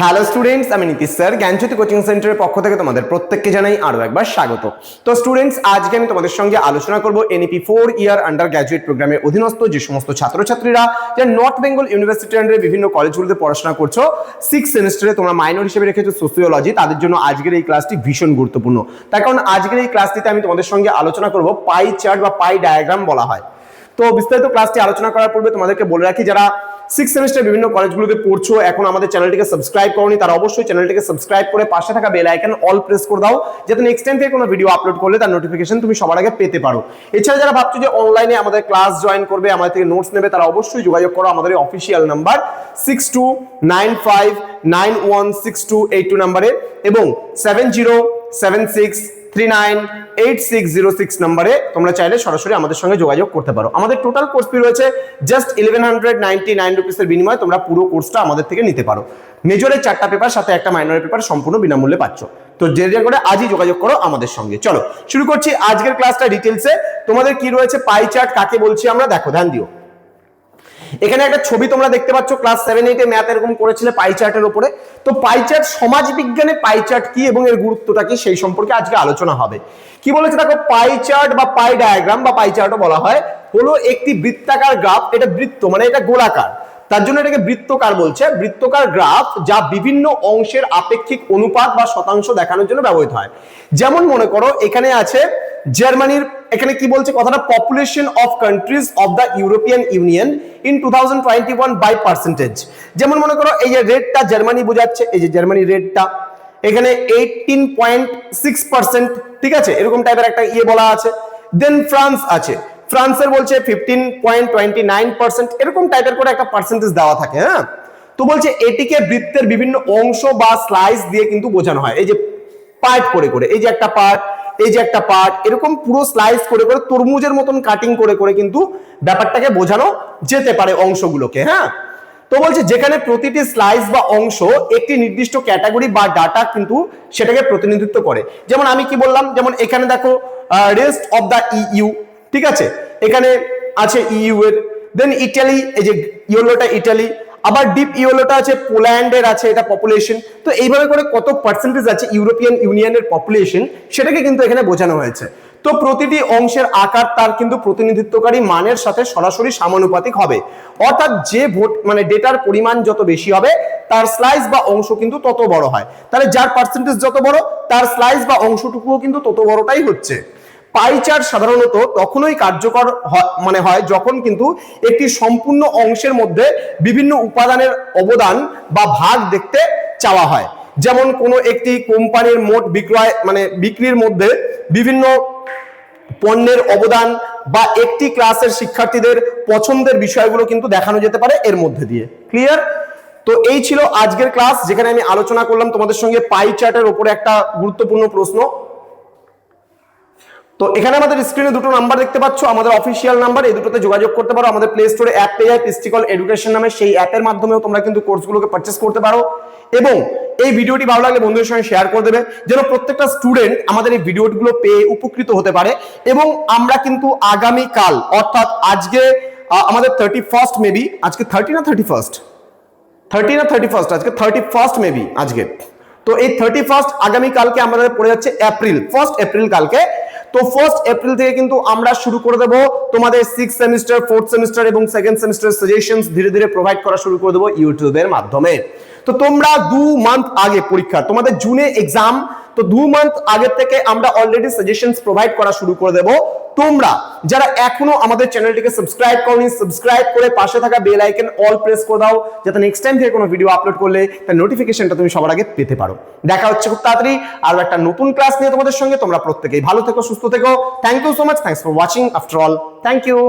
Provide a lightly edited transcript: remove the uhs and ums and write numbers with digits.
Hello students, আমি Nitish sir জ্ঞানজ্যোতি coaching সেন্টারের পক্ষ থেকে তোমাদের প্রত্যেককে জানাই আরো একবার স্বাগত। তো স্টুডেন্টস, আজকে আমি তোমাদের সঙ্গে আলোচনা করব এনইপি 4 ইয়ার আন্ডার গ্র্যাজুয়েট প্রোগ্রামের অধীনস্থ যে সমস্ত ছাত্রছাত্রীরা যারা নর্থ বেঙ্গল ইউনিভার্সিটি আন্ডারে বিভিন্ন কলেজগুলোতে পড়াশোনা করছো, 6 সেমিস্টারে তোমরা মাইনর হিসেবে রেখেছো সোসিওলজি, তাদের জন্য আজকের এই ক্লাসটি ভীষণ গুরুত্বপূর্ণ। তার কারণ আজকের এই ক্লাসটিতে আমি তোমাদের সঙ্গে আলোচনা করব পাই চার্ট বা পাই ডায়াগ্রাম বলা হয়। তো বিস্তারিত ক্লাসটি আলোচনা করার পূর্বে তোমাদেরকে বলে রাখি, যারা 6 সেমিস্টার বিভিন্ন কলেজগুলোতে পড়ছো, এখন আমাদের চ্যানেলটিকে সাবস্ক্রাইব করোনি, তারা অবশ্যই চ্যানেলটিকে সাবস্ক্রাইব করে পাশে থাকা বেল আইকন অল প্রেস করে দাও, যাতে নেক্সট টাইম থেকে কোনো ভিডিও আপলোড করলে তার নোটিফিকেশন তুমি সবার আগে পেতে পারো। এছাড়া যারা ভাবছো যে অনলাইনে আমাদের ক্লাস জয়েন করবে, আমাদের থেকে নোটস নেবে, তারা অবশ্যই যোগাযোগ করো আমাদের অফিসিয়াল নাম্বার 6295916282 নাম্বারে এবং 7076398606 নাম্বারে তোমরা চাইলে সরাসরি আমাদের সঙ্গে যোগাযোগ করতে পারো। আমাদের টোটাল কোর্স ফি রয়েছে জাস্ট 1199 রুপিসের বিনিময়ে তোমরা পুরো কোর্সটা আমাদের থেকে নিতে পারো। মেজরের 4টা পেপার সাথে একটা মাইনরের পেপার সম্পূর্ণ বিনামূল্যে পাচ্ছ। তো দেরি করে আজই যোগাযোগ করো আমাদের সঙ্গে। চলো শুরু করছি আজকের ক্লাসটা ডিটেইলসে। তোমাদের কি রয়েছে, পাই চার্ট কাকে বলছি আমরা, দেখো ধ্যান দিও। এখানে একটা ছবি তোমরা দেখতে পাচ্ছ, ক্লাস 7-8 এ ম্যাথ এরকম করেছিলে পাই চার্টের উপরে। তো পাই চার্ট, সমাজ বিজ্ঞানে পাই চার্ট কি এবং এর গুরুত্বটা কি সেই সম্পর্কে আজকে আলোচনা হবে। কি বলেছে দেখো, পাই চার্ট বা পাই ডায়াগ্রাম বা পাই চার্টও বলা হয় হলো একটি বৃত্তাকার গ্রাফ। এটা বৃত্ত মানে এটা গোলাকার, তার জন্য এটাকে বৃত্তকার বলছে। বৃত্তকার গ্রাফ যা বিভিন্ন অংশের আপেক্ষিক অনুপাত বা শতাংশ দেখানোর জন্য ব্যবহৃত হয়। যেমন মনে করো এখানে আছে জার্মানির, এখানে কি বলছে কথাটা, population of countries of the European Union in 2021 by percentage. যেমন মনে করো এই যে রেডটা জার্মানি বোঝাচ্ছে, এই যে জার্মানি রেডটা এখানে 18.6%, ঠিক আছে, এরকম টাইপের একটা বলা আছে। দেন ফ্রান্স আছে, ফ্রান্সের বলছে 15.29%, এরকম টাইপের করে একটা পার্সেন্টেজ দেওয়া থাকে। হ্যাঁ, তো বলছে এটিকে বৃত্তের বিভিন্ন অংশ বা স্লাইস দিয়ে কিন্তু বোঝানো হয়। এই যে পার্ট করে করে, এই যে একটা পার্ট, এই যে একটা পার্ট, এরকম পুরো স্লাইস করে করে তরমুজের মতন কাটিং করে করে কিন্তু ব্যাপারটাকে বোঝানো যেতে পারে অংশগুলোকে। হ্যাঁ, তো বলছে যেখানে প্রতিটি স্লাইস বা অংশ একটি নির্দিষ্ট ক্যাটাগরি বা ডাটা কিন্তু সেটাকে প্রতিনিধিত্ব করে। যেমন আমি কি বললাম, যেমন এখানে দেখো রেস্ট অফ দা ইউ, ঠিক আছে, এখানে আছে ইউ এর। দেন ইটালি, এই যে ইয়েলোটা ইটালি, আবার ডিপ ইয়েলোটা আছে পোল্যান্ডের আছে, এটা পপুলেশন। তো এইভাবে করে কত পার্সেন্টেজ আছে ইউরোপিয়ান ইউনিয়নের পপুলেশন, সেটাকে কিন্তু এখানে বোঝানো হয়েছে। তো প্রতিটি অংশের আকার তার কিন্তু প্রতিনিধিত্বকারী মানের সাথে সরাসরি সমানুপাতিক হবে, অর্থাৎ যে ভোট মানে ডেটার পরিমাণ যত বেশি হবে তার স্লাইস বা অংশ কিন্তু তত বড় হয়। তাহলে যার পার্সেন্টেজ যত বড় তার স্লাইস বা অংশটুকুও কিন্তু তত বড়টাই হচ্ছে। পাই চার্ট সাধারণত তখনই কার্যকর হয় যখন কিন্তু একটি সম্পূর্ণ অংশের মধ্যে বিভিন্ন উপাদানের অবদান বা ভাগ দেখতে চাওয়া হয়। যেমন কোনো একটি কোম্পানির মোট বিক্রয় মানে বিক্রির মধ্যে বিভিন্ন পণ্যের অবদান বা একটি ক্লাসের শিক্ষার্থীদের পছন্দের বিষয়গুলো কিন্তু দেখানো যেতে পারে এর মধ্যে দিয়ে। ক্লিয়ার? তো এই ছিল আজকের ক্লাস, যেখানে আমি আলোচনা করলাম তোমাদের সঙ্গে পাই চার্টের উপরে একটা গুরুত্বপূর্ণ প্রশ্ন। তো এখানে আমাদের স্ক্রিনে দুটো নাম্বার দেখতে পাচ্ছ, আমাদের অফিসিয়াল নাম্বার, এই দুটোতে যোগাযোগ করতে পারো। আমাদের প্লে স্টোরে অ্যাপ পেয়ে যায় পিস্টিকল এডুকেশন নামে, সেই অ্যাপের মাধ্যমেও তোমরা কিন্তু কোর্সগুলোকে পারচেস করতে পারো। এবং এই ভিডিওটি ভালো লাগলে বন্ধুদের সঙ্গে শেয়ার করে দেবে, যেন প্রত্যেকটা স্টুডেন্ট আমাদের এই ভিডিওগুলো পেয়ে উপকৃত হতে পারে। এবং আমরা কিন্তু আগামীকাল, অর্থাৎ আজকে আমাদের 31st মেবি, আজকে 30 না 31st, আজকে 31st মেবি আজকে। তো এই 31st আগামীকালকে আমাদের পড়ে যাচ্ছে এপ্রিল, 1 এপ্রিল কালকে। তো 1 এপ্রিল থেকে কিন্তু আমরা শুরু করে দেবো তোমাদের 6 সেমিস্টার, 4th সেমিস্টার এবং 2nd সেমিস্টার সাজেশনস ধীরে ধীরে প্রোভাইড করা শুরু করে দেবো ইউটিউবের মাধ্যমে। তো তোমরা 2 মান্থ আগে পরীক্ষা, তোমাদের জুনে এক্সাম, তো 2 মান্থ আগে থেকে আমরা অলরেডি সাজেশনস প্রোভাইড করা শুরু করে দেবো। তোমরা যারা এখনো আমাদের চ্যানেলটিকে সাবস্ক্রাইব করনি, সাবস্ক্রাইব করে পাশে থাকা বেল আইকন অল প্রেস করে দাও, যাতে নেক্সট টাইম থেকে কোনো ভিডিও আপলোড করলে তার নোটিফিকেশনটা তুমি সবার আগে পেতে পারো। দেখা হচ্ছে খুব তাড়াতাড়ি আরো একটা নতুন ক্লাস নিয়ে তোমাদের সঙ্গে। তোমরা প্রত্যেকেই ভালো থেকো, সুস্থ থেকো। Thank you so much, thanks for watching after all, thank you.